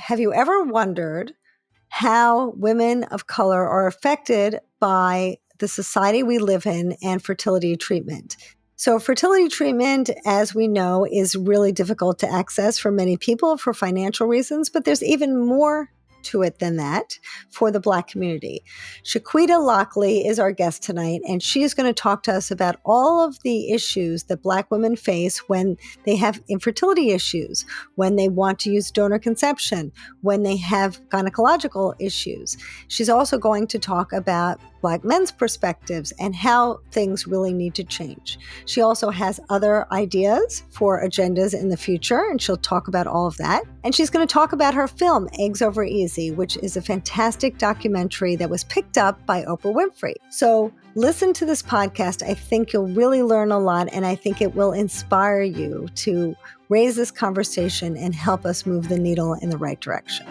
have you ever wondered how women of color are affected by the society we live in and fertility treatment? So fertility treatment, as we know, is really difficult to access for many people for financial reasons, but there's even more to it than that for the Black community. Chiquita Lockely is our guest tonight, and she is going to talk to us about all of the issues that Black women face when they have infertility issues, when they want to use donor conception, when they have gynecological issues. She's also going to talk about Black men's perspectives and how things really need to change. She also has other ideas for agendas in the future, and she'll talk about all of that. And she's going to talk about her film, Eggs Over Easy, which is a fantastic documentary that was picked up by Oprah Winfrey. So listen to this podcast. I think you'll really learn a lot, and I think it will inspire you to raise this conversation and help us move the needle in the right direction.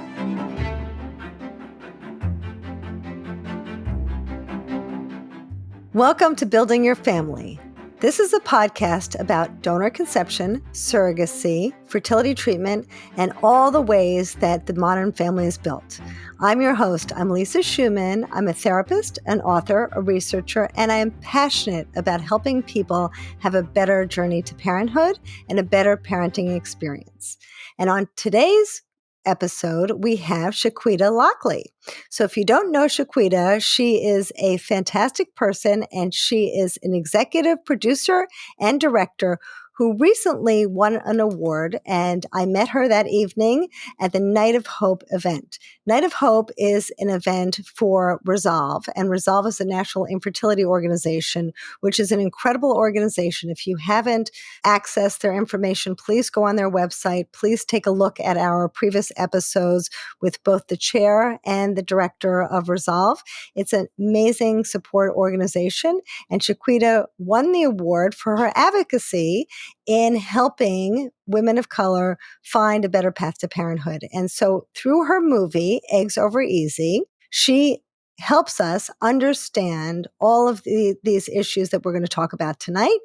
Welcome to Building Your Family. This is a podcast about donor conception, surrogacy, fertility treatment, and all the ways that the modern family is built. I'm your host. I'm Lisa Schumann. I'm a therapist, an author, a researcher, and I am passionate about helping people have a better journey to parenthood and a better parenting experience. And on today's episode, we have Chiquita Lockely. So if you don't know Chiquita, she is a fantastic person, and she is an executive producer and director who recently won an award, and I met her that evening at the Night of Hope event. Night of Hope is an event for Resolve, and Resolve is a national infertility organization, which is an incredible organization. If you haven't accessed their information, please go on their website. Please take a look at our previous episodes with both the chair and the director of Resolve. It's an amazing support organization, and Chiquita won the award for her advocacy in helping women of color find a better path to parenthood. And so through her movie, Eggs Over Easy, she helps us understand all of these issues that we're going to talk about tonight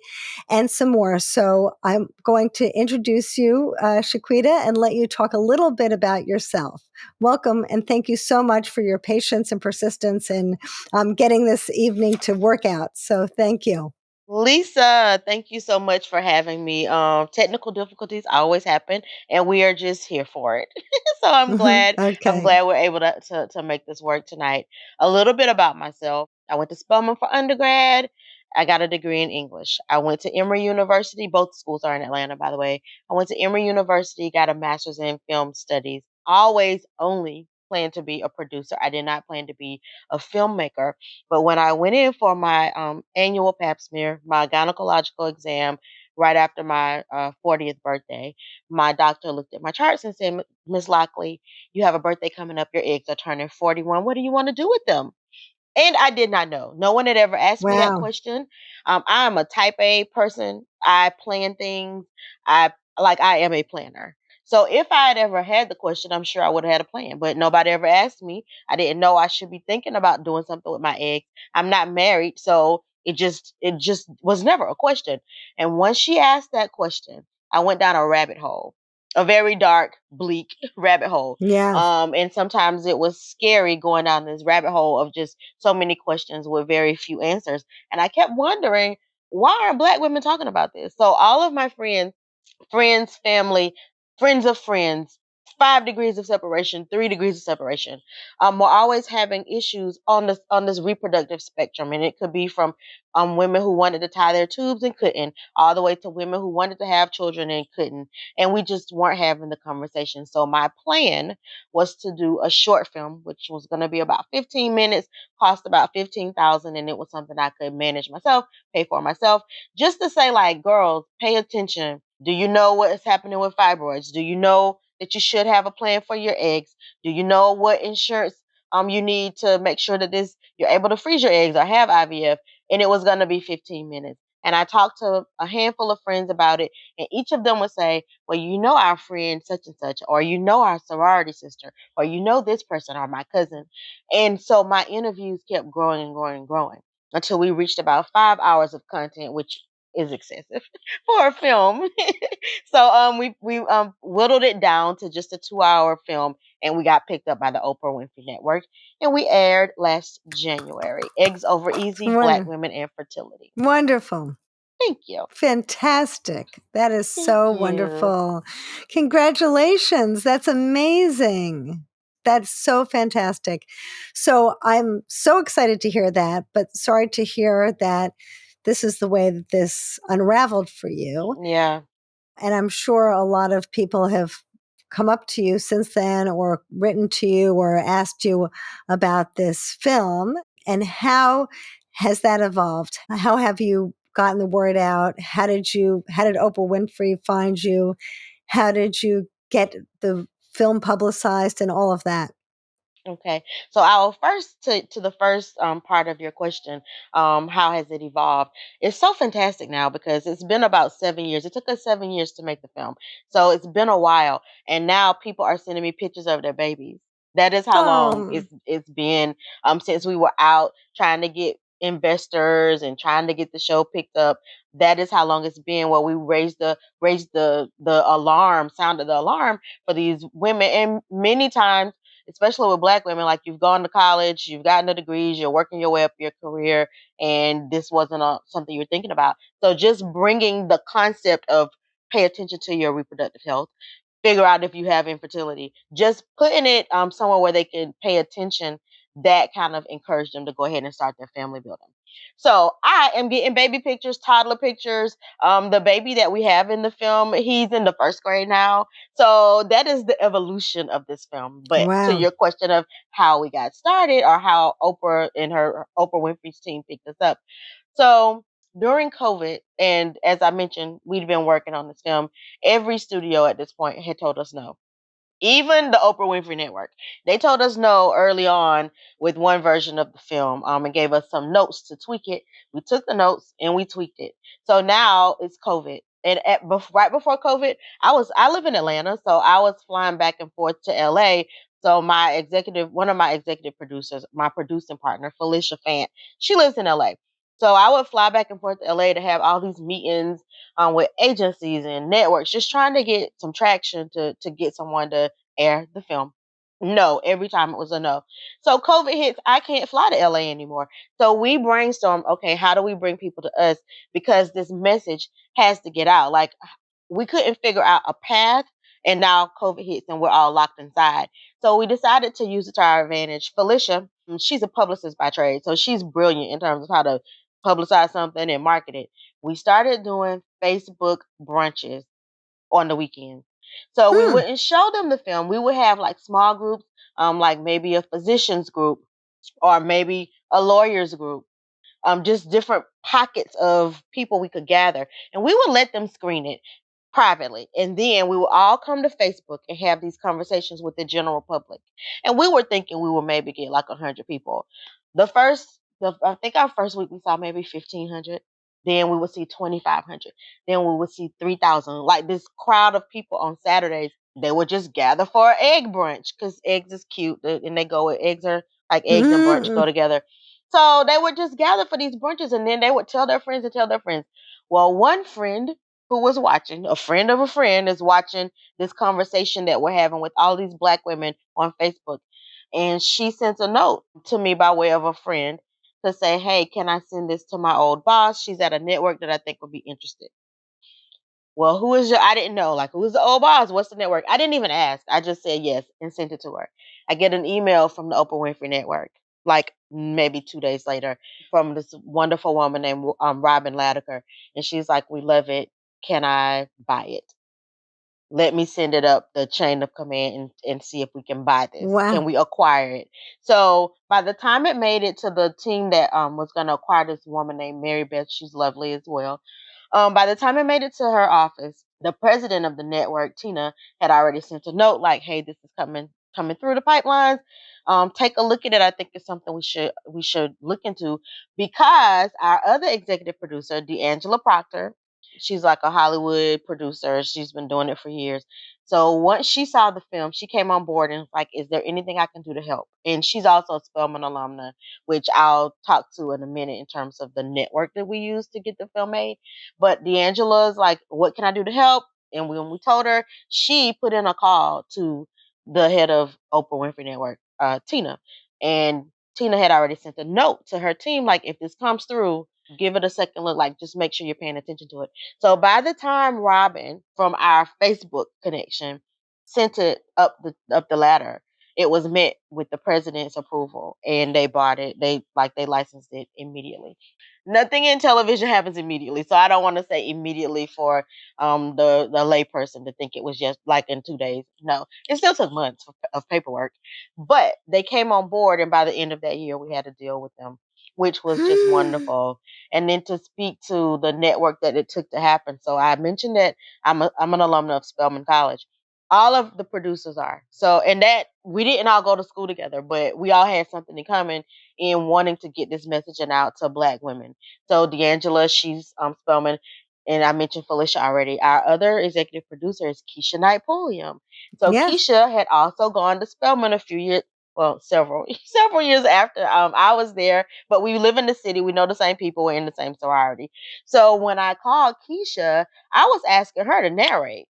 and some more. So I'm going to introduce you, Chiquita, and let you talk a little bit about yourself. Welcome, and thank you so much for your patience and persistence in getting this evening to work out. So thank you. Lisa, thank you so much for having me. Technical difficulties always happen, and we are just here for it. So I'm glad. I'm Okay. glad we're able to make this work tonight. A little bit about myself. I went to Spelman for undergrad. I got a degree in English. I went to Emory University. Both schools are in Atlanta, by the way. I went to Emory University, got a master's in film studies. Always only planned to be a producer. I did not plan to be a filmmaker. But when I went in for my annual pap smear, my gynecological exam, right after my 40th birthday, my doctor looked at my charts and said, Miss Lockley, you have a birthday coming up. Your eggs are turning 41. What do you want to do with them? And I did not know. No one had ever asked me that Wow. question. I am a type A person. I plan things. I am a planner. So if I had ever had the question, I'm sure I would have had a plan. But nobody ever asked me. I didn't know I should be thinking about doing something with my eggs. I'm not married, so it just was never a question. And once she asked that question, I went down a rabbit hole, a very dark, bleak rabbit hole. Yeah. And sometimes it was scary going down this rabbit hole of just so many questions with very few answers. And I kept wondering, why are Black women talking about this? So all of my friends, family, friends of friends, 5 degrees of separation, 3 degrees of separation. We're always having issues on this reproductive spectrum, and it could be from women who wanted to tie their tubes and couldn't, all the way to women who wanted to have children and couldn't, and we just weren't having the conversation. So my plan was to do a short film, which was going to be about 15 minutes, cost about 15,000, and it was something I could manage myself, pay for myself, just to say, like, girls, pay attention. Do you know what is happening with fibroids? Do you know that you should have a plan for your eggs? Do you know what insurance you need to make sure that you're able to freeze your eggs or have IVF? And it was going to be 15 minutes. And I talked to a handful of friends about it, and each of them would say, well, you know, our friend such and such, or you know, our sorority sister, or you know, this person, or my cousin. And so my interviews kept growing and growing and growing until we reached about 5 hours of content, which is excessive for a film. So we whittled it down to just a 2-hour film, and we got picked up by the Oprah Winfrey Network, and we aired last January. Eggs Over Easy: Black Wonder- Women and Fertility. Wonderful. Thank you. Fantastic. That is Thank so you. wonderful. Congratulations. That's amazing. That's so fantastic. So I'm so excited to hear that, but sorry to hear that this is the way that this unraveled for you. Yeah. And I'm sure a lot of people have come up to you since then or written to you or asked you about this film. And how has that evolved? How have you gotten the word out? How did Oprah Winfrey find you? How did you get the film publicized and all of that? Okay. So I'll first to the first part of your question, how has it evolved? It's so fantastic now because it's been about 7 years. It took us 7 years to make the film. So it's been a while. And now people are sending me pictures of their babies. That is how long Oh, it's been since we were out trying to get investors and trying to get the show picked up. That is how long it's been where we raised the alarm, sounded the alarm for these women. And many times, especially with Black women, like you've gone to college, you've gotten the degrees, you're working your way up your career, and this wasn't something you're thinking about. So just bringing the concept of pay attention to your reproductive health, figure out if you have infertility, just putting it somewhere where they can pay attention, that kind of encouraged them to go ahead and start their family building. So I am getting baby pictures, toddler pictures. The baby that we have in the film, he's in the first grade now. So that is the evolution of this film. But to wow. your question of how we got started or how Oprah and her Oprah Winfrey's team picked us up. So during COVID, and as I mentioned, we'd been working on this film. Every studio at this point had told us no. Even the Oprah Winfrey Network. They told us no early on with one version of the film, and gave us some notes to tweak it. We took the notes and we tweaked it. So now it's COVID. And right before COVID, I live in Atlanta, so I was flying back and forth to LA. So one of my executive producers, my producing partner, Felicia Fant, she lives in LA. So I would fly back and forth to LA to have all these meetings with agencies and networks, just trying to get some traction to get someone to air the film. No, every time it was a no. So COVID hits, I can't fly to LA anymore. So we brainstormed, okay, how do we bring people to us? Because this message has to get out. Like we couldn't figure out a path, and now COVID hits and we're all locked inside. So we decided to use it to our advantage. Felicia, she's a publicist by trade, so she's brilliant in terms of how to publicize something and market it. We started doing Facebook brunches on the weekends. So we Hmm. wouldn't show them the film. We would have like small groups, like maybe a physician's group or maybe a lawyer's group, just different pockets of people we could gather. And we would let them screen it privately. And then we would all come to Facebook and have these conversations with the general public. And we were thinking we would maybe get like 100 people. I think our first week we saw maybe 1,500. Then we would see 2,500. Then we would see 3,000. Like this crowd of people on Saturdays, they would just gather for an egg brunch because eggs is cute. And they go with eggs are like eggs and brunch Mm-hmm. go together. So they would just gather for these brunches and then they would tell their friends and tell their friends. Well, one friend who was watching, a friend of a friend is watching this conversation that we're having with all these Black women on Facebook. And she sent a note to me by way of a friend to say, hey, can I send this to my old boss? She's at a network that I think would be interested. Well, I didn't know, like, who's the old boss? What's the network? I didn't even ask. I just said yes and sent it to her. I get an email from the Oprah Winfrey Network, like maybe 2 days later, from this wonderful woman named Robin Latiker. And she's like, we love it. Can I buy it? Let me send it up the chain of command and see if we can buy this. Can Wow. we acquire it? So by the time it made it to the team that was going to acquire this woman named Mary Beth, she's lovely as well. By the time it made it to her office, the president of the network, Tina, had already sent a note like, "Hey, this is coming through the pipelines. Take a look at it. I think it's something we should look into because our other executive producer, D'Angela Proctor, She's like a Hollywood producer. She's been doing it for years. So once she saw the film, she came on board and was like, "Is there anything I can do to help?" And she's also a Spelman alumna, which I'll talk to in a minute in terms of the network that we use to get the film made. But D'Angela's like, "What can I do to help?" And when we told her, she put in a call to the head of Oprah Winfrey Network, Tina, and Tina had already sent a note to her team, like, if this comes through, give it a second look, like, just make sure you're paying attention to it. So by the time Robin from our Facebook connection sent it up the ladder, it was met with the president's approval and they bought it. They licensed it immediately. Nothing in television happens immediately. So I don't want to say immediately for the layperson to think it was just like in 2 days. No, it still took months of paperwork, but they came on board, and by the end of that year, we had to deal with them, which was just wonderful. And then to speak to the network that it took to happen. So I mentioned that I'm an alumna of Spelman College. All of the producers are. So, and that we didn't all go to school together, but we all had something in common in wanting to get this messaging out to Black women. So D'Angela, she's Spelman, and I mentioned Felicia already. Our other executive producer is Keisha Knight Pulliam. So Yes. Keisha had also gone to Spelman a few years, well, several years after I was there. But we live in the city. We know the same people. We're in the same sorority. So when I called Keisha, I was asking her to narrate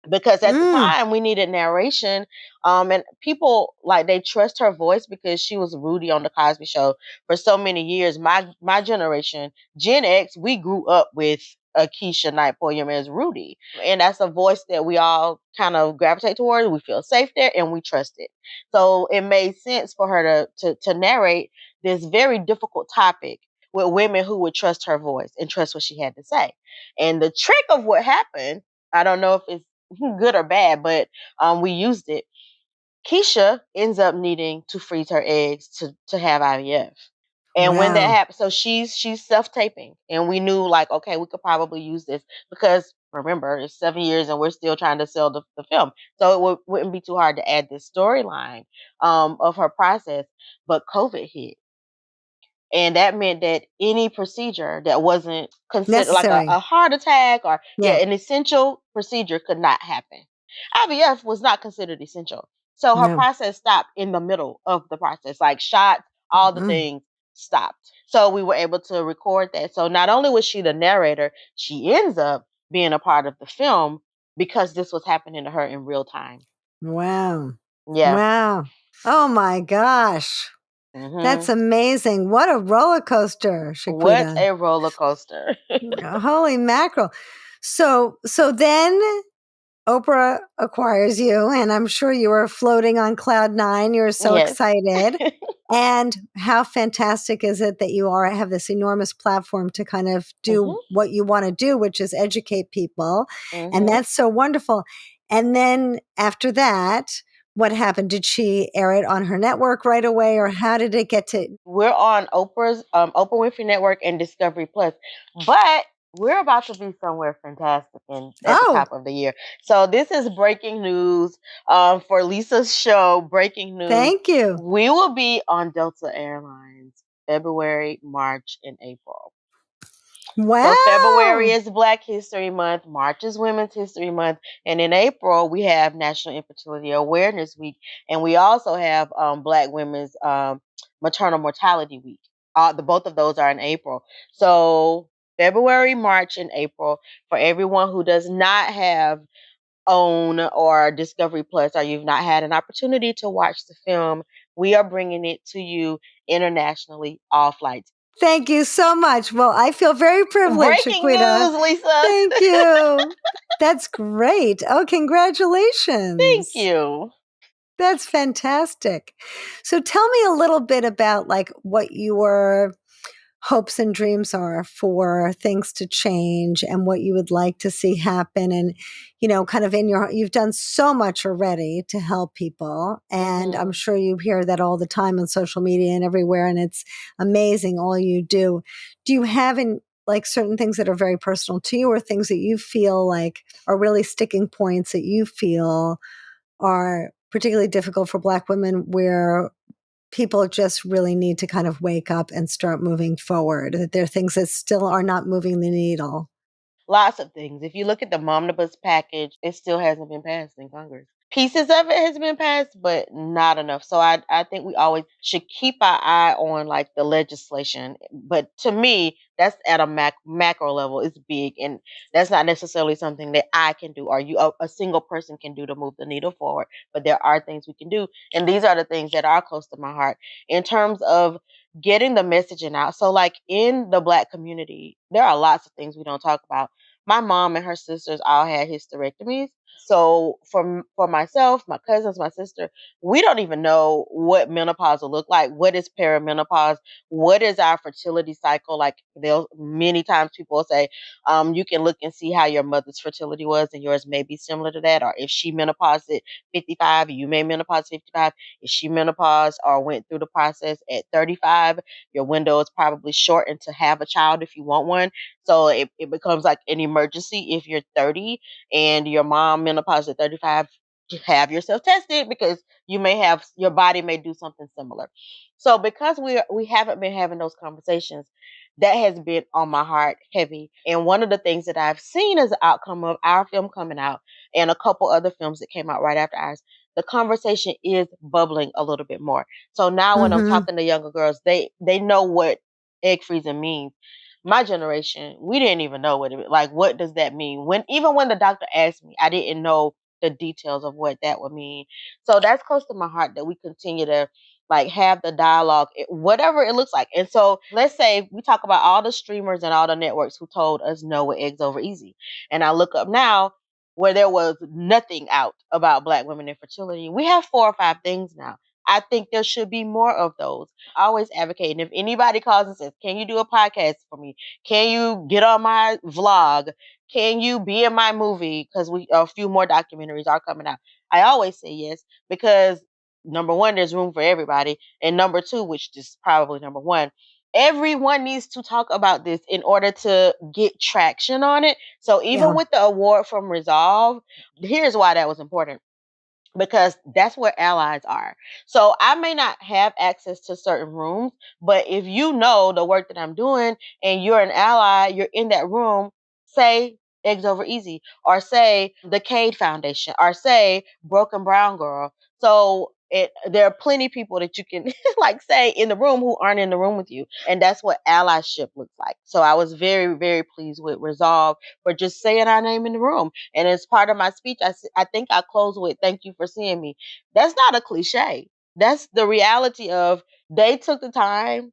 because at the Mm. time we needed narration, and people like they trust her voice because she was Rudy on the Cosby Show for so many years. My generation, Gen X, we grew up with Keisha Knight Pulliam as Rudy, and that's a voice that we all kind of gravitate towards. We feel safe there and we trust it. So it made sense for her to narrate this very difficult topic with women who would trust her voice and trust what she had to say. And the trick of what happened, I don't know if it's good or bad, but we used it. Keisha ends up needing to freeze her eggs to have IVF. And when that Wow. happens, so she's self taping, and we knew like, okay, we could probably use this because remember it's 7 years and we're still trying to sell the film, so wouldn't be too hard to add this storyline of her process. But COVID hit, and that meant that any procedure that wasn't considered like Necessary. a heart attack or Yeah. an essential procedure could not happen. IVF was not considered essential. So her No. process stopped in the middle of the process, like shots, all the Mm. things stopped. So we were able to record that. So not only was she the narrator, she ends up being a part of the film because this was happening to her in real time. Wow. Yeah. Wow. Oh my gosh. That's Hmm. amazing. What a roller coaster, What Shaquita. a roller coaster. Holy mackerel. So then Oprah acquires you, and I'm sure you were floating on cloud nine. You're so Yes. excited. And how fantastic is it that you have this enormous platform to kind of do Hmm. what you want to do, which is educate people. And Hmm. that's so wonderful. And then after that, what happened? Did she air it on her network right away, or how did it get to? We're on Oprah's Oprah Winfrey Network and Discovery Plus, but we're about to be somewhere fantastic at the Oh, top of the year. So this is breaking news for Lisa's show. Breaking news: thank you. we will be on Delta Airlines February, March, and April. So February Wow. is Black History Month, March is Women's History Month, and in April we have National Infertility Awareness Week, and we also have Black Women's Maternal Mortality Week. The both of those are in April. So February, March, and April for everyone who does not have OWN or Discovery Plus, or you've not had an opportunity to watch the film, we are bringing it to you internationally, all flights. Thank you so much. Well, I feel very privileged, Breaking Shaquita. news, Lisa. Thank you. That's great. Oh, Thank congratulations. you. That's fantastic. So tell me a little bit about like what your hopes and dreams are for things to change and what you would like to see happen. And, kind of you've done so much already to help people. And I'm Hmm. sure you hear that all the time on social media and everywhere. And it's amazing all you do. Do you have like certain things that are very personal to you, or things that you feel like are really sticking points that you feel are particularly difficult for Black women, where people just really need to kind of wake up and start moving forward? That there are things that still are not moving the needle. Lots of things. If you look at the omnibus package, it still hasn't been passed in Congress. Pieces of it has been passed, but not enough. So I think we always should keep our eye on like the legislation. But to me, that's at a macro level. It's big, and that's not necessarily something that I can do or a single person can do to move the needle forward. But there are things we can do, and these are the things that are close to my heart in terms of getting the messaging out. So, like in the Black community, there are lots of things we don't talk about. My mom and her sisters all had hysterectomies. So for myself, my cousins, my sister, we don't even know what menopause will look like. What is perimenopause? What is our fertility cycle? Like they'll many times people will say, you can look and see how your mother's fertility was, and yours may be similar to that. Or if she menopaused at 55, you may menopause at 55. If she menopaused or went through the process at 35, your window is probably shortened to have a child if you want one. So it becomes like an emergency if you're 30 and your mom menopause at 35, to have yourself tested because you may have your body may do something similar. So because we haven't been having those conversations, that has been on my heart heavy. And one of the things that I've seen as an outcome of our film coming out and a couple other films that came out right after ours, the conversation is bubbling a little bit more. So now when I'm Mm-hmm. talking to younger girls, they know what egg freezing means. My generation, we didn't even know what it like. What does that mean? When the doctor asked me, I didn't know the details of what that would mean. So that's close to my heart that we continue to like have the dialogue, whatever it looks like. And so let's say we talk about all the streamers and all the networks who told us no with eggs over easy. And I look up now where there was nothing out about Black women and fertility. We have 4 or 5 things now. I think there should be more of those. Always advocating. If anybody calls and says, "Can you do a podcast for me? Can you get on my vlog? Can you be in my movie?" Because we a few more documentaries are coming out. I always say yes because number one, there's room for everybody, and number two, which is probably number one, everyone needs to talk about this in order to get traction on it. So even Yeah. with the award from Resolve, here's why that was important, because that's where allies are. So I may not have access to certain rooms, but if you know the work that I'm doing and you're an ally, you're in that room, say Eggs Over Easy, or say the Cade Foundation, or say Broken Brown Girl. So there are plenty of people that you can like say in the room who aren't in the room with you. And that's what allyship looks like. So I was very, very pleased with Resolve for just saying our name in the room. And as part of my speech, I think I close with "Thank you for seeing me." That's not a cliche. That's the reality of they took the time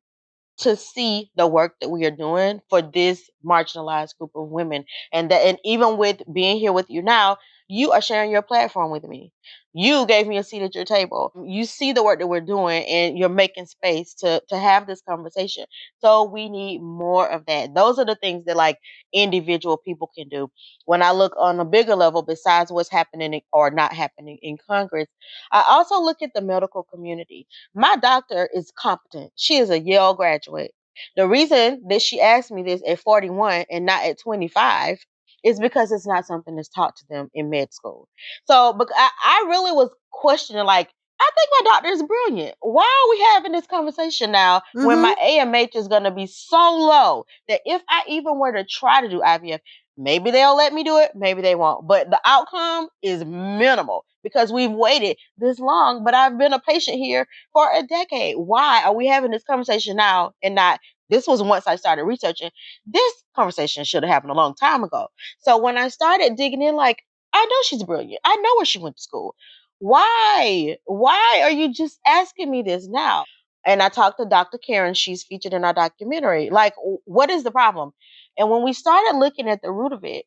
to see the work that we are doing for this marginalized group of women. And even with being here with you now, you are sharing your platform with me. You gave me a seat at your table. You see the work that we're doing and you're making space to have this conversation. So we need more of that. Those are the things that like individual people can do. When I look on a bigger level, besides what's happening or not happening in Congress, I also look at the medical community. My doctor is competent. She is a Yale graduate. The reason that she asked me this at 41 and not at 25 is because it's not something that's taught to them in med school. So, but I really was questioning, like, I think my doctor is brilliant. Why are we having this conversation now when Mm-hmm. my AMH is going to be so low that if I even were to try to do IVF, maybe they'll let me do it, maybe they won't. But the outcome is minimal because we've waited this long. But I've been a patient here for a decade. Why are we having this conversation now and not? This was once I started researching. This conversation should have happened a long time ago. So when I started digging in, like, I know she's brilliant. I know where she went to school. Why? Why are you just asking me this now? And I talked to Dr. Karen. She's featured in our documentary. Like, what is the problem? And when we started looking at the root of it,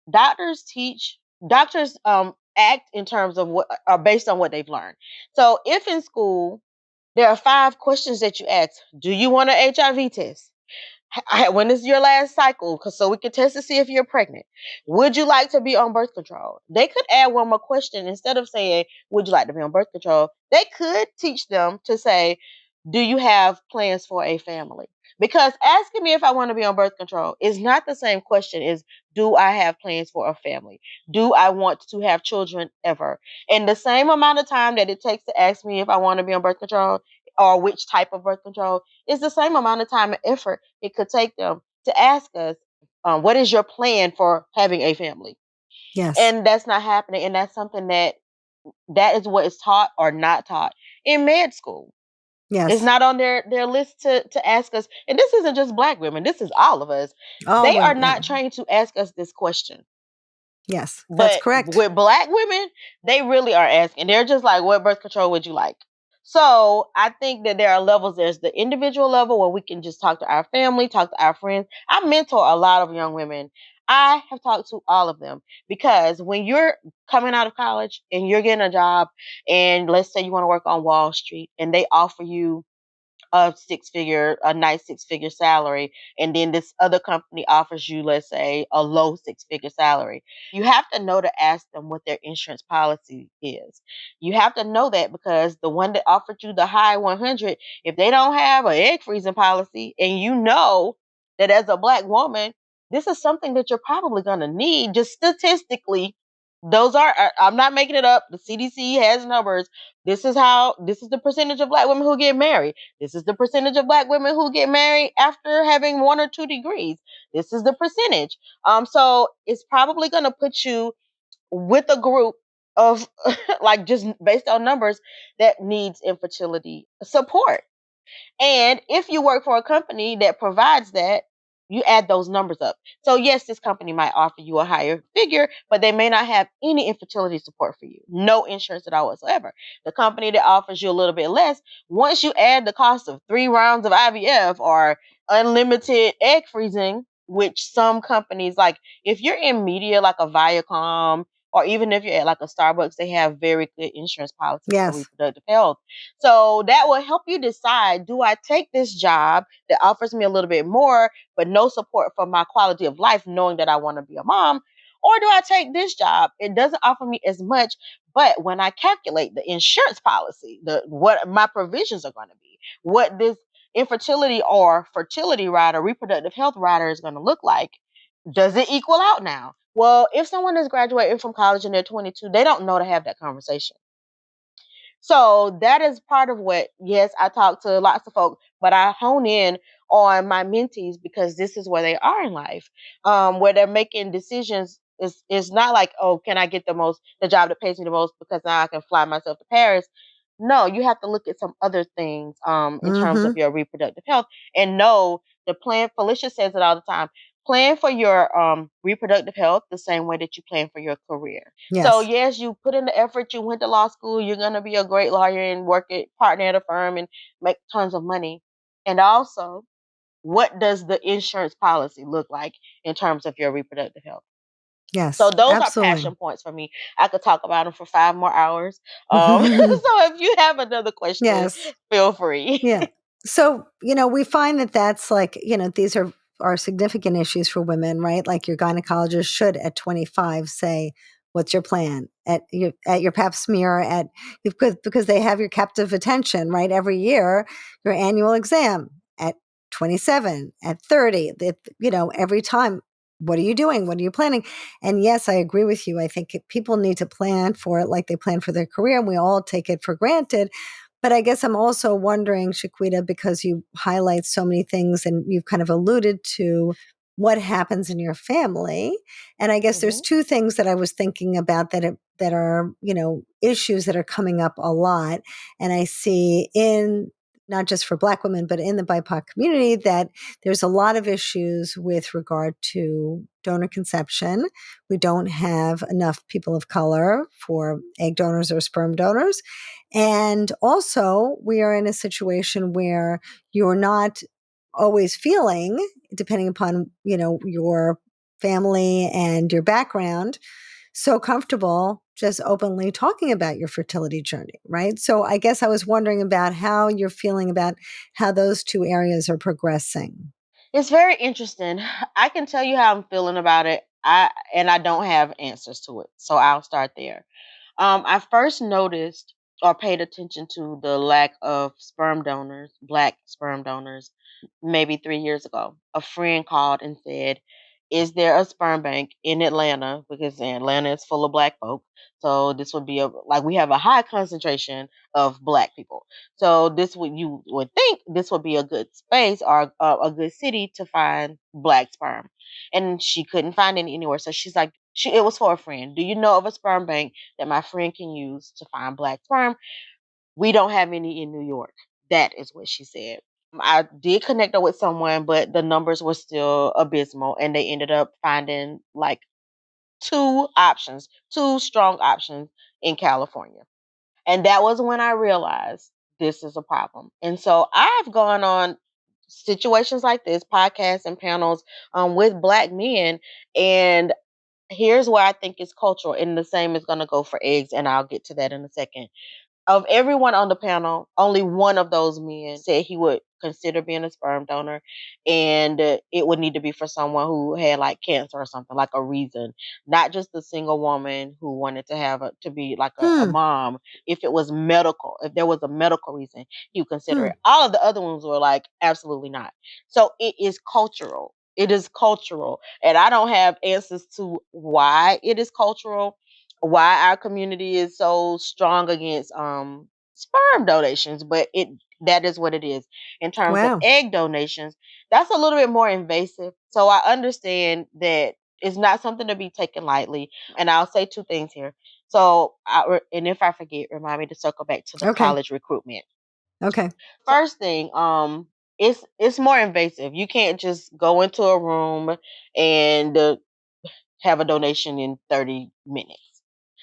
doctors teach, doctors act in terms of what are based on what they've learned. So if in school there are 5 questions that you ask, do you want an HIV test? When is your last cycle? So we can test to see if you're pregnant. Would you like to be on birth control? They could add one more question instead of saying, would you like to be on birth control? They could teach them to say, do you have plans for a family? Because asking me if I want to be on birth control is not the same question as, do I have plans for a family? Do I want to have children ever? And the same amount of time that it takes to ask me if I want to be on birth control or which type of birth control is the same amount of time and effort it could take them to ask us, what is your plan for having a family? Yes. And that's not happening. And that's something that is what is taught or not taught in med school. It's Yes. not on their list to ask us. And this isn't just Black women. This is all of us. All They are women. Yeah. not trained to ask us this question. Yes. That's But correct. with Black women, they really are asking. They're just like, what birth control would you like? So I think that there are levels. There's the individual level where we can just talk to our family, talk to our friends. I mentor a lot of young women. I have talked to all of them because when you're coming out of college and you're getting a job, and let's say you want to work on Wall Street and they offer you a nice 6 figure salary, and then this other company offers you, let's say, a low 6 figure salary. You have to know to ask them what their insurance policy is. You have to know that because the one that offered you the high 100, if they don't have an egg freezing policy, and you know that as a Black woman, this is something that you're probably going to need, just statistically. I'm not making it up. The CDC has numbers. This is the percentage of Black women who get married. This is the percentage of Black women who get married after having 1 or 2 degrees. This is the percentage. So it's probably going to put you with a group of like just based on numbers that needs infertility support. And if you work for a company that provides that, you add those numbers up. So yes, this company might offer you a higher figure, but they may not have any infertility support for you. No insurance at all whatsoever. The company that offers you a little bit less, once you add the cost of 3 rounds of IVF or unlimited egg freezing, which some companies, like if you're in media like a Viacom, or even if you're at like a Starbucks, they have very good insurance policies for Yes. reproductive health. So that will help you decide, do I take this job that offers me a little bit more, but no support for my quality of life, knowing that I want to be a mom? Or do I take this job? It doesn't offer me as much, but when I calculate the insurance policy, what my provisions are going to be, what this infertility or fertility rider, reproductive health rider is going to look like, does it equal out now? Well, if someone is graduating from college and they're 22, they don't know to have that conversation. So that is part of what, yes, I talk to lots of folks, but I hone in on my mentees because this is where they are in life, where they're making decisions. Is not like, oh, can I get the job that pays me the most because now I can fly myself to Paris. No, you have to look at some other things in terms of Mm-hmm. your reproductive health and know the plan. Felicia says it all the time. Plan for your reproductive health the same way that you plan for your career. So Yes. yes, you put in the effort. You went to law school. You're gonna be a great lawyer and work at partner at a firm and make tons of money. And also, what does the insurance policy look like in terms of your reproductive health? So Yes. those are Absolutely. passion points for me. I could talk about them for 5 more hours. So if you have another question, Yes. feel free. Yeah. So, we find that that's like, these are significant issues for women, right? Like your gynecologist should at 25 say, what's your plan at your pap smear because they have your captive attention, right? Every year, your annual exam at 27, at 30, every time. What are you doing? What are you planning? And yes, I agree with you. I think people need to plan for it like they plan for their career, and we all take it for granted. But I guess I'm also wondering, Chiquita, because you highlight so many things and you've kind of alluded to what happens in your family. And I guess there's Hmm. two things that I was thinking about that are, issues that are coming up a lot. And I see in not just for Black women, but in the BIPOC community, that there's a lot of issues with regard to donor conception. We don't have enough people of color for egg donors or sperm donors. And also, we are in a situation where you're not always feeling, depending upon, your family and your background, so comfortable just openly talking about your fertility journey, right? So I guess I was wondering about how you're feeling about how those two areas are progressing. It's very interesting. I can tell you how I'm feeling about it. I don't have answers to it. So I'll start there. I first noticed or paid attention to the lack of sperm donors, Black sperm donors, maybe 3 years ago. A friend called and said, is there a sperm bank in Atlanta? Because Atlanta is full of black folk. So this would be we have a high concentration of black people. So you would think this would be a good space or a good city to find black sperm. And she couldn't find any anywhere. So she's like, it was for a friend. Do you know of a sperm bank that my friend can use to find black sperm? We don't have any in New York. That is what she said. I did connect her with someone, but the numbers were still abysmal, and they ended up finding like two strong options in California. And that was when I realized this is a problem. And so I've gone on situations like this, podcasts and panels with black men, and here's where I think it's cultural, and the same is going to go for eggs, and I'll get to that in a second. Of everyone on the panel, only one of those men said he would consider being a sperm donor, and it would need to be for someone who had like cancer or something, like a reason, not just a single woman who wanted to have to be like a Hmm. mom. If it was medical, if there was a medical reason, he would consider Hmm. it. All of the other ones were like, absolutely not. So it is cultural. It is cultural, and I don't have answers to why it is cultural, why our community is so strong against sperm donations, but it that is what it is. In terms of Wow. egg donations, that's a little bit more invasive. So I understand that it's not something to be taken lightly. And I'll say two things here. So, and if I forget, remind me to circle back to the Okay. college recruitment. Okay. First thing, it's more invasive. You can't just go into a room and have a donation in 30 minutes.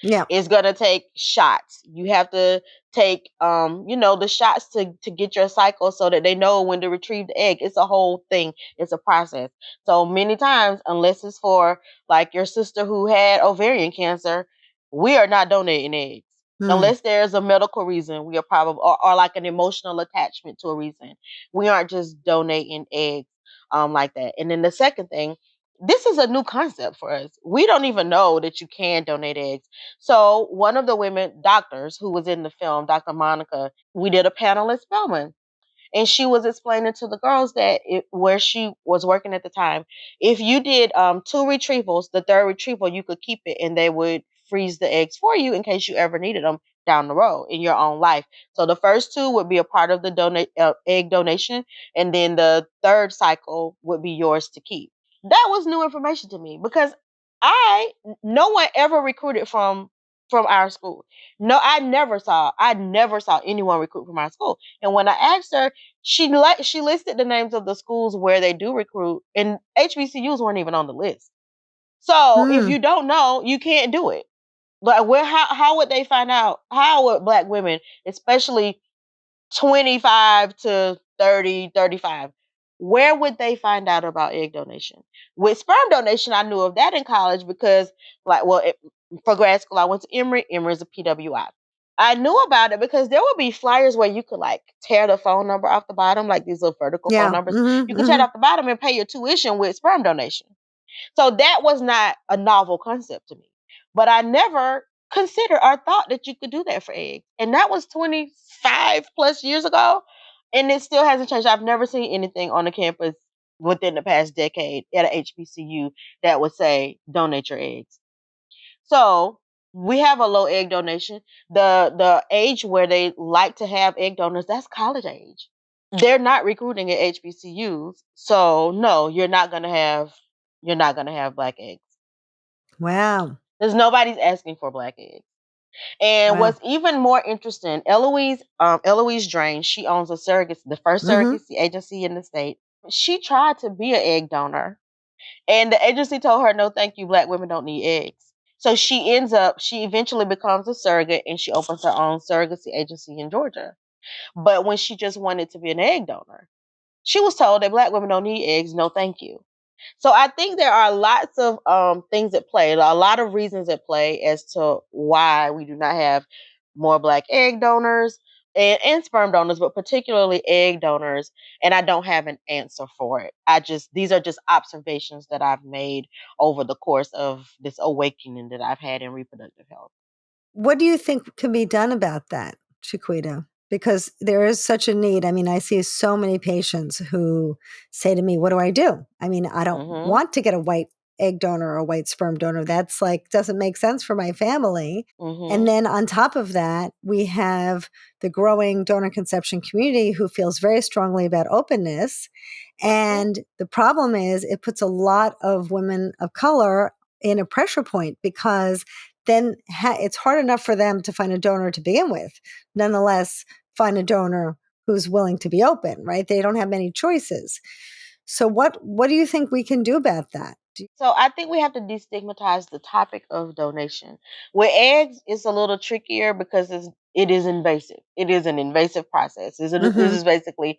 Yeah. It's gonna take shots. You have to take the shots to get your cycle so that they know when to retrieve the egg. It's a whole thing. It's a process. So many times, unless it's for like your sister who had ovarian cancer, we are not donating eggs. Hmm. Unless there's a medical reason, we are probably or like an emotional attachment to a reason. We aren't just donating eggs like that. And then the second thing, this is a new concept for us. We don't even know that you can donate eggs. So one of the women doctors who was in the film, Dr. Monica, we did a panel in Spelman, and she was explaining to the girls that where she was working at the time, if you did two retrievals, the third retrieval you could keep it, and they would freeze the eggs for you in case you ever needed them down the road in your own life. So the first two would be a part of the egg donation, and then the third cycle would be yours to keep. That was new information to me because I no one ever recruited from our school. No, I never saw anyone recruit from our school. And when I asked her, she listed the names of the schools where they do recruit, and HBCUs weren't even on the list. So if Hmm. you don't know, you can't do it. But how would they find out? How would black women, especially 25 to 30, 35, where would they find out about egg donation? With sperm donation, I knew of that in college because, for grad school, I went to Emory. Emory is a PWI. I knew about it because there would be flyers where you could like tear the phone number off the bottom, like these little vertical phone Yeah. numbers. Hmm. You could tear it Hmm. off the bottom and pay your tuition with sperm donation. So that was not a novel concept to me. But I never considered or thought that you could do that for eggs. And that was 25 plus years ago. And it still hasn't changed. I've never seen anything on the campus within the past decade at a HBCU that would say donate your eggs. So we have a low egg donation. The age where they like to have egg donors, that's college age. They're not recruiting at HBCUs. So no, you're not gonna have black eggs. Wow. There's nobody's asking for black eggs. And Wow. what's even more interesting, Eloise Drain, she owns the first Hmm. surrogacy agency in the state. She tried to be an egg donor, and the agency told her, "No, thank you. Black women don't need eggs." So she eventually becomes a surrogate, and she opens her own surrogacy agency in Georgia. But when she just wanted to be an egg donor, she was told that black women don't need eggs. No, thank you. So I think there are lots of things at play, a lot of reasons at play as to why we do not have more black egg donors and sperm donors, but particularly egg donors. And I don't have an answer for it. These are just observations that I've made over the course of this awakening that I've had in reproductive health. What do you think can be done about that, Chiquita? Because there is such a need. I mean, I see so many patients who say to me, "What do I do?" I mean, I don't Hmm. want to get a white egg donor or white sperm donor. That's like, doesn't make sense for my family. And Mm-hmm. then on top of that, we have the growing donor conception community who feels very strongly about openness. And the problem is it puts a lot of women of color in a pressure point because then it's hard enough for them to find a donor to begin with. Nonetheless, find a donor who's willing to be open, right? They don't have many choices. So what do you think we can do about that? So I think we have to destigmatize the topic of donation. With eggs, it's a little trickier because it is invasive. It is an invasive process. This Mm-hmm. is basically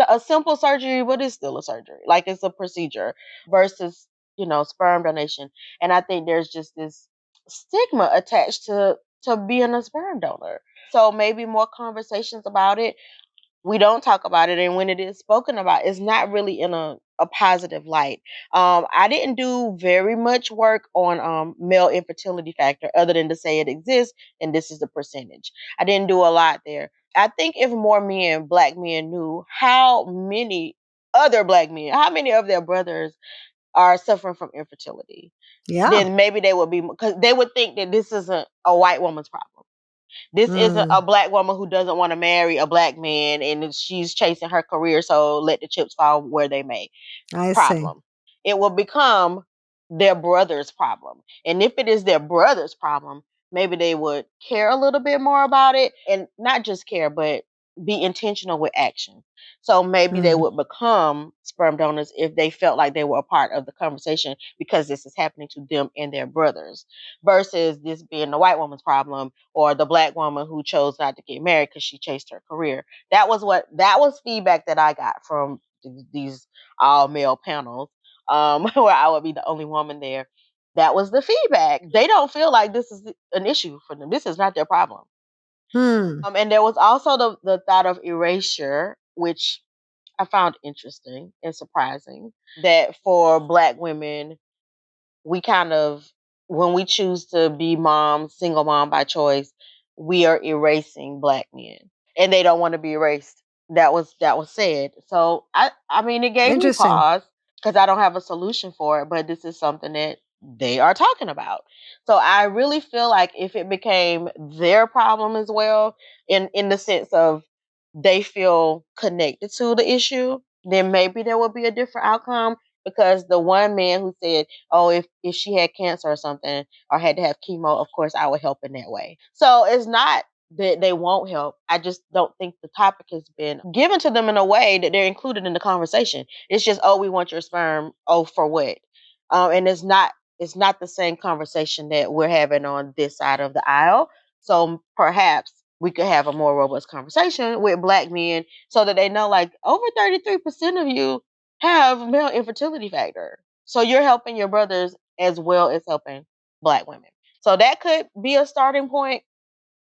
a simple surgery, but it's still a surgery. Like it's a procedure versus sperm donation. And I think there's just this stigma attached to being a sperm donor. So maybe more conversations about it. We don't talk about it, and when it is spoken about, it's not really in a positive light. I didn't do very much work on male infertility factor other than to say it exists and this is the percentage. I didn't do a lot there. I think if more men, black men, knew how many other black men, how many of their brothers are suffering from infertility, Yeah. then maybe they would be, because they would think that this isn't a white woman's problem. This isn't a Mm, black woman who doesn't want to marry a black man and she's chasing her career, so let the chips fall where they may. I see. Problem. It will become their brother's problem. And if it is their brother's problem, maybe they would care a little bit more about it and not just care, but be intentional with action. So maybe they Mm, would become sperm donors if they felt like they were a part of the conversation because this is happening to them and their brothers versus this being the white woman's problem or the black woman who chose not to get married because she chased her career. That was feedback that I got from these all male panels, where I would be the only woman there. That was the feedback. They don't feel like this is an issue for them. This is not their problem. hmm. And there was also the thought of erasure, which I found interesting and surprising. That for black women, we kind of, when we choose to be moms, single mom by choice, we are erasing black men, and they don't want to be erased. That was said. So I mean, it gave me Interesting. pause because I don't have a solution for it, but this is something that they are talking about. So I really feel like if it became their problem as well, in the sense of they feel connected to the issue, then maybe there would be a different outcome. Because the one man who said, oh, if she had cancer or something or had to have chemo, of course I would help in that way. So it's not that they won't help. I just don't think the topic has been given to them in a way that they're included in the conversation. It's just, oh, we want your sperm. Oh, for what? And it's not the same conversation that we're having on this side of the aisle. So perhaps we could have a more robust conversation with black men so that they know, like, over 33% of you have male infertility factor. So you're helping your brothers as well as helping black women. So that could be a starting point,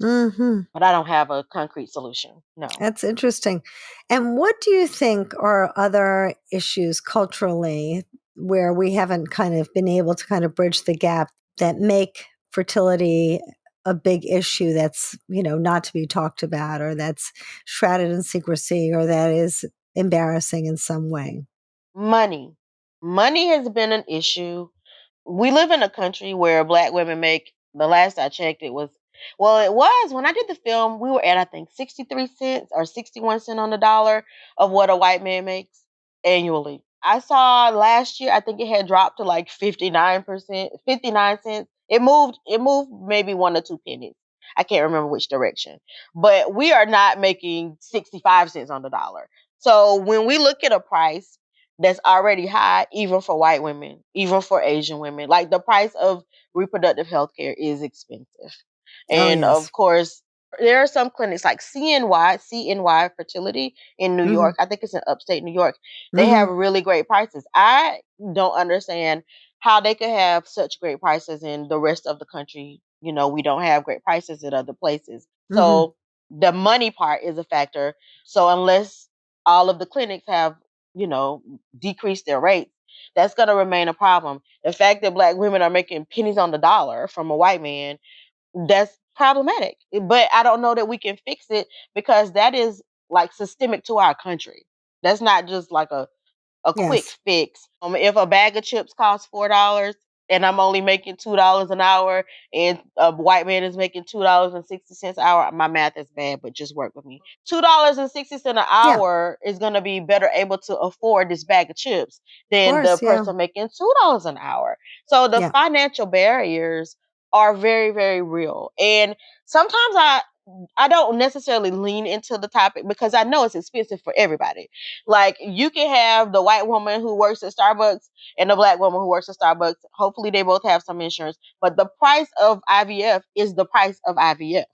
Hmm. but I don't have a concrete solution. No. That's interesting. And what do you think are other issues culturally where we haven't kind of been able to kind of bridge the gap that make fertility a big issue that's, not to be talked about or that's shrouded in secrecy or that is embarrassing in some way? Money. Money has been an issue. We live in a country where black women make, the last I checked, it was when I did the film, we were at, I think, 63 cents or 61 cents on the dollar of what a white man makes annually. I saw last year, I think it had dropped to like 59%, 59 cents. It moved maybe 1 or 2 pennies. I can't remember which direction. But we are not making 65 cents on the dollar. So when we look at a price that's already high, even for white women, even for Asian women. Like, the price of reproductive health care is expensive. Oh, And of yes. course, there are some clinics like CNY Fertility in New Hmm. York. I think it's in upstate New York. They Hmm. have really great prices. I don't understand how they could have such great prices in the rest of the country. We don't have great prices at other places. Hmm. So the money part is a factor. So unless all of the clinics have, you know, decrease their rates, that's going to remain a problem. The fact that black women are making pennies on the dollar from a white man, that's problematic. But I don't know that we can fix it because that is like systemic to our country. That's not just like a quick Yes. fix. If a bag of chips costs $4 and I'm only making $2 an hour, and a white man is making $2.60 an hour, my math is bad, but just work with me. $2.60 an Yeah. Of hour is going to be better able to afford this bag of chips than the course. Yeah. person making $2 an hour. So the Yeah. financial barriers are very, very real. And sometimes I don't necessarily lean into the topic because I know it's expensive for everybody. Like, you can have the white woman who works at Starbucks and the black woman who works at Starbucks. Hopefully they both have some insurance, but the price of IVF is the price of IVF.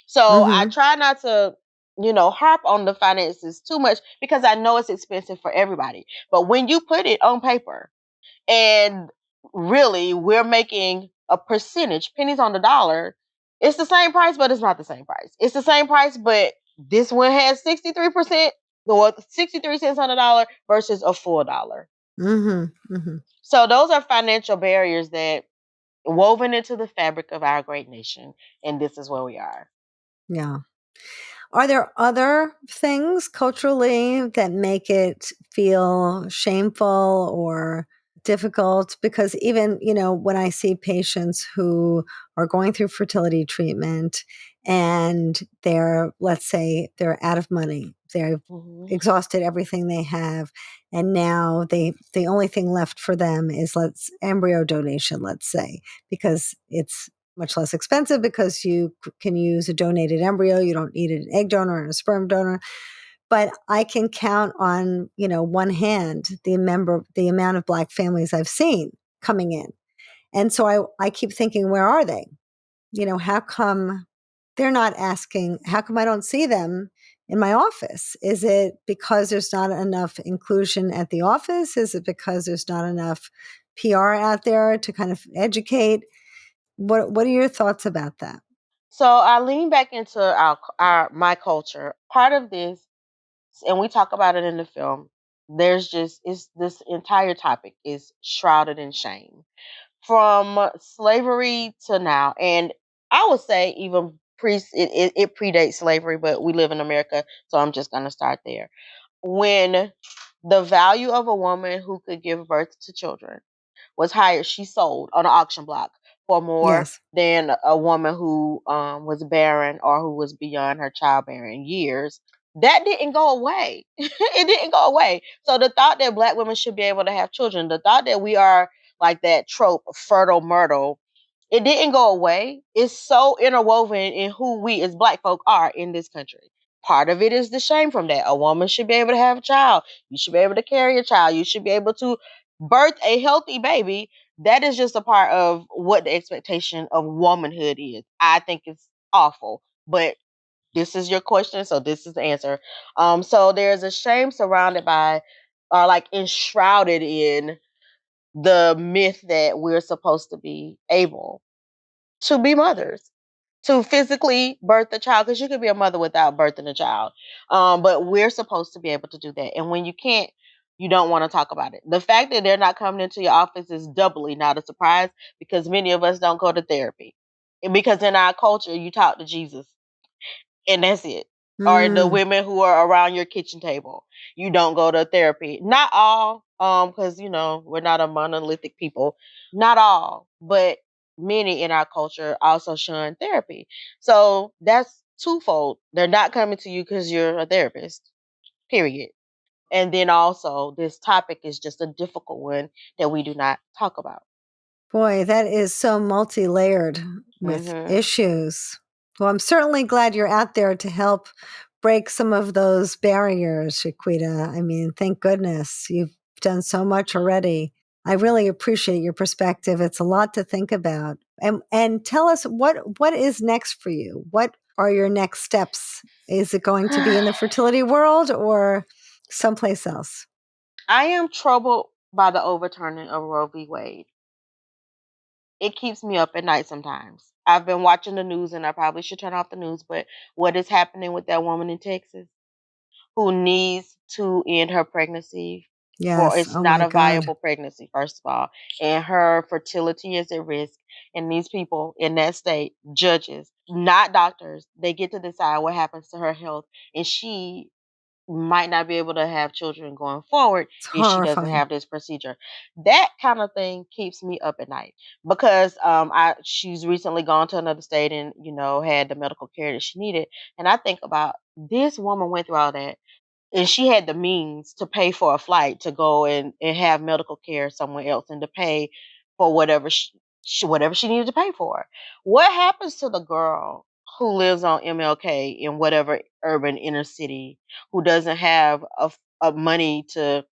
So I Mm-hmm. try not to, harp on the finances too much because I know it's expensive for everybody. But when you put it on paper, and really we're making a percentage, pennies on the dollar, it's the same price, but it's not the same price. It's the same price, but this one has 63%, or 63 cents on the dollar versus a full dollar. Mm-hmm. Mm-hmm. So those are financial barriers that woven into the fabric of our great nation, and this is where we are. Yeah. Are there other things culturally that make it feel shameful or difficult? Because even, when I see patients who are going through fertility treatment and let's say they're out of money, they've Mhm. exhausted everything they have, and now the only thing left for them is let's embryo donation, let's say, because it's much less expensive because you can use a donated embryo. You don't need an egg donor and a sperm donor. But I can count on, one hand the amount of Black families I've seen coming in. And so I keep thinking, where are they? How come they're not asking? How come I don't see them in my office? Is it because there's not enough inclusion at the office? Is it because there's not enough PR out there to kind of educate? What are your thoughts about that? So I lean back into our my culture. Part of this, and we talk about it in the film, there's just it's this entire topic is shrouded in shame from slavery to now. And I would say even it predates slavery, but we live in America, so I'm just going to start there. When the value of a woman who could give birth to children was higher, she sold on an auction block for more Yes. than a woman who was barren or who was beyond her childbearing years. That didn't go away. It didn't go away. So the thought that Black women should be able to have children, the thought that we are like that trope, fertile myrtle, it didn't go away. It's so interwoven in who we as Black folk are in this country. Part of it is the shame from that. A woman should be able to have a child. You should be able to carry a child. You should be able to birth a healthy baby. That is just a part of what the expectation of womanhood is. I think it's awful. But this is your question, so this is the answer. So there's a shame surrounded by, or like enshrouded in, the myth that we're supposed to be able to be mothers, to physically birth a child, because you could be a mother without birthing a child. But we're supposed to be able to do that. And when you can't, you don't want to talk about it. The fact that they're not coming into your office is doubly not a surprise because many of us don't go to therapy. And because in our culture, you talk to Jesus and that's it. Or the Mm, women who are around your kitchen table. You don't go to therapy. Not all, because we're not a monolithic people. Not all, but many in our culture also shun therapy. So that's twofold. They're not coming to you because you're a therapist. Period. And then also, this topic is just a difficult one that we do not talk about. boy, that is so multi-layered with Hmm. issues. Well, I'm certainly glad you're out there to help break some of those barriers, Shaquita. I mean, thank goodness you've done so much already. I really appreciate your perspective. It's a lot to think about. And tell us what is next for you? What are your next steps? Is it going to be in the fertility world or someplace else? I am troubled by the overturning of Roe v. Wade. It keeps me up at night sometimes. I've been watching the news and I probably should turn off the news, but what is happening with that woman in Texas who needs to end her pregnancy, for Yes. it's Oh not my a God. viable pregnancy, first of all, and her fertility is at risk. And these people in that state, judges, not doctors, they get to decide what happens to her health. And she might not be able to have children going forward It's if she doesn't horrifying. have this procedure. That kind of thing keeps me up at night because she's recently gone to another state and had the medical care that she needed. And I think about this woman went through all that and she had the means to pay for a flight to go and have medical care somewhere else and to pay for whatever she needed to pay for. What happens to the girl who lives on MLK in whatever urban inner city who doesn't have a money to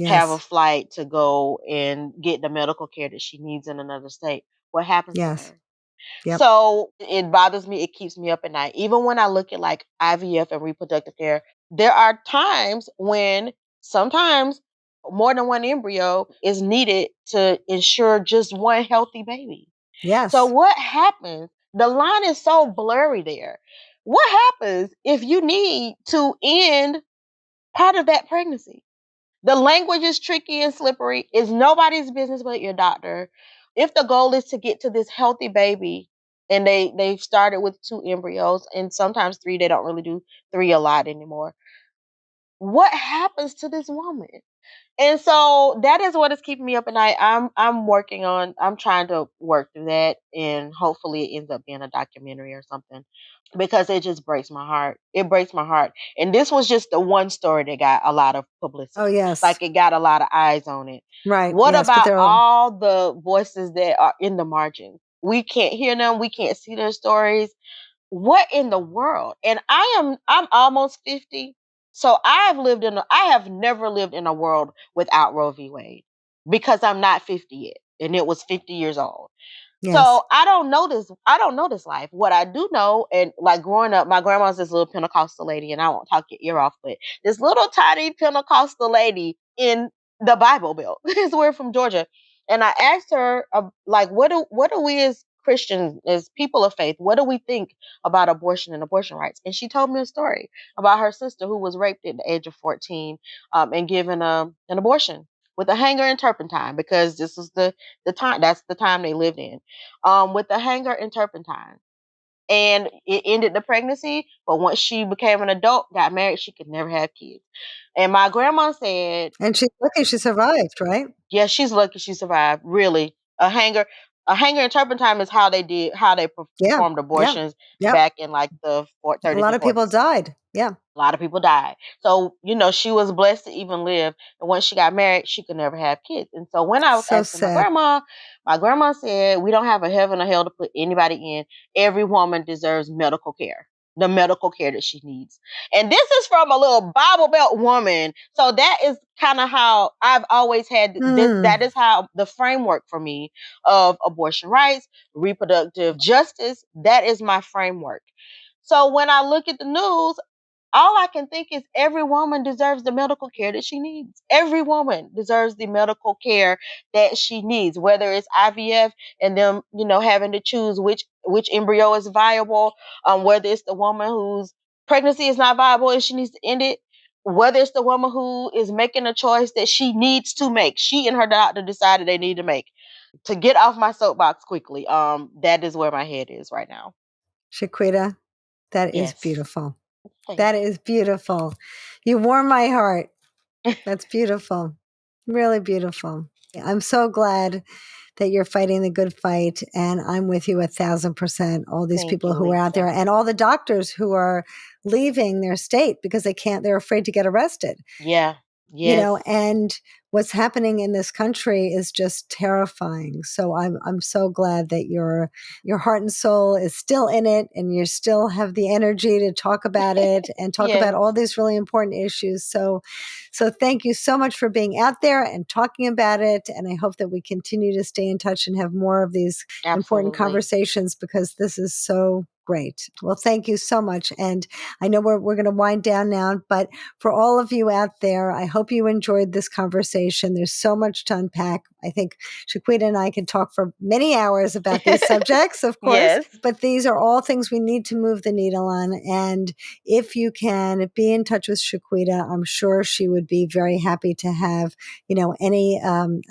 have a Yes. flight to go and get the medical care that she needs in another state? What happens to Yes. her? Yep. So it bothers me. It keeps me up at night. Even when I look at like IVF and reproductive care, there are times when sometimes more than one embryo is needed to ensure just one healthy baby. So Yes. what happens? The line is so blurry there. What happens if you need to end part of that pregnancy? The language is tricky and slippery. It's nobody's business but your doctor. If the goal is to get to this healthy baby, and they've started with 2 embryos, and sometimes 3, they don't really do 3 a lot anymore. What happens to this woman? And so that is what is keeping me up at night. I'm trying to work through that, and hopefully it ends up being a documentary or something because it just breaks my heart. It breaks my heart. And this was just the one story that got a lot of Oh, publicity. yes. Like it got a lot of eyes on it. Right. What Yes. But about they're all, all the voices that are in the margins? We can't hear them. We can't see their stories. What in the world? And I'm almost 50. So I have never lived in a world without Roe v. Wade because I'm not 50 yet. And it was 50 years old. yes. So I don't know this life. What I do know, and like growing up, my grandma's this little Pentecostal lady, and I won't talk your ear off, but this little tiny Pentecostal lady in the Bible Belt. We're from Georgia. And I asked her, like, what do we as Christians, as people of faith, what do we think about abortion and abortion rights? And she told me a story about her sister who was raped at the age of 14 and given an abortion with a hanger and turpentine because this was the time, that's the time they lived in, with the hanger and turpentine. And it ended the pregnancy, but once she became an adult, got married, she could never have kids. And my grandma said, And she's lucky she survived, right? yeah, she's lucky she survived. Really, a hanger and turpentine is how they Yeah. performed Yeah. abortions Yep. back in like the A 30s lot and of people 40s. died. Yeah. A lot of people died. So, she was blessed to even live. And once she got married, she could never have kids. And so when I was So asking sad. my grandma said, we don't have a heaven or hell to put anybody in. Every woman deserves medical care, the medical care that she needs. And this is from a little Bible Belt woman. So that is kind of how I've always had this. Mm. That is how the framework for me of abortion rights, reproductive justice, that is my framework. So when I look at the news, all I can think is every woman deserves the medical care that she needs. Every woman deserves the medical care that she needs, whether it's IVF and them, having to choose which embryo is viable, whether it's the woman whose pregnancy is not viable and she needs to end it, whether it's the woman who is making a choice that she needs to make. She and her doctor decided they need to make. To get off my soapbox quickly, that is where my head is right now. Chiquita, that is Yes. beautiful. Thank That is beautiful. You warm my heart. you. That's beautiful. Really beautiful. I'm so glad that you're fighting the good fight. And I'm with you 1,000%. All these Thank people you, who are out there Lisa. and all the doctors who are leaving their state because they're afraid to get arrested. Yeah. Yes. And what's happening in this country is just terrifying. So I'm so glad that your heart and soul is still in it and you still have the energy to talk about it and talk about Yes. all these really important issues. So thank you so much for being out there and talking about it. And I hope that we continue to stay in touch and have more of these important Absolutely. conversations because this is so great. Well, thank you so much. And I know we're going to wind down now, but for all of you out there, I hope you enjoyed this conversation. There's so much to unpack. I think Chiquita and I can talk for many hours about these subjects, of course, Yes. but these are all things we need to move the needle on. And if you can be in touch with Chiquita, I'm sure she would be very happy to have, any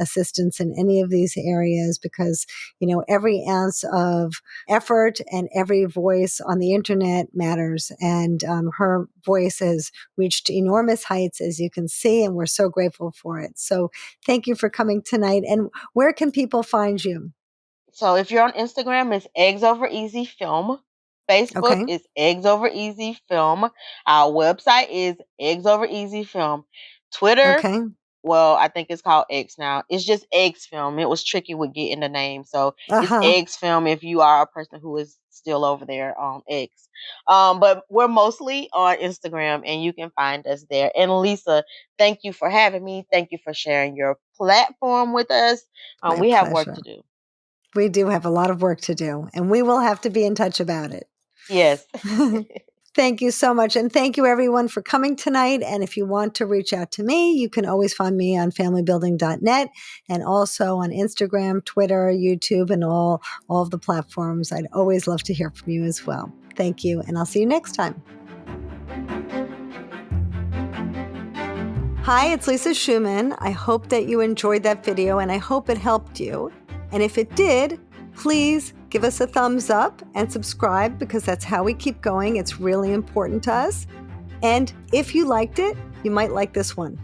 assistance in any of these areas, because, every ounce of effort and every voice on the internet matters. And her voice has reached enormous heights, as you can see, and we're so grateful for it. So thank you for coming tonight. And where can people find you? So if you're on Instagram, it's Eggs Over Easy Film. Facebook Okay. is Eggs Over Easy Film. Our website is Eggs Over Easy Film. Twitter, Okay. well, I think it's called X now. It's just Eggs Film. It was tricky with getting the name. So it's Uh-huh. Eggs Film if you are a person who is still over there on X. But we're mostly on Instagram and you can find us there. And Lisa, thank you for having me. Thank you for sharing your platform with us. My We have work to pleasure. do. We do have a lot of work to do, and we will have to be in touch about it. Yes. Thank you so much. And thank you everyone for coming tonight. And if you want to reach out to me, you can always find me on familybuilding.net and also on Instagram, Twitter, YouTube, and all of the platforms. I'd always love to hear from you as well. Thank you. And I'll see you next time. Hi, it's Lisa Schumann. I hope that you enjoyed that video and I hope it helped you. And if it did, please give us a thumbs up and subscribe, because that's how we keep going. It's really important to us. And if you liked it, you might like this one.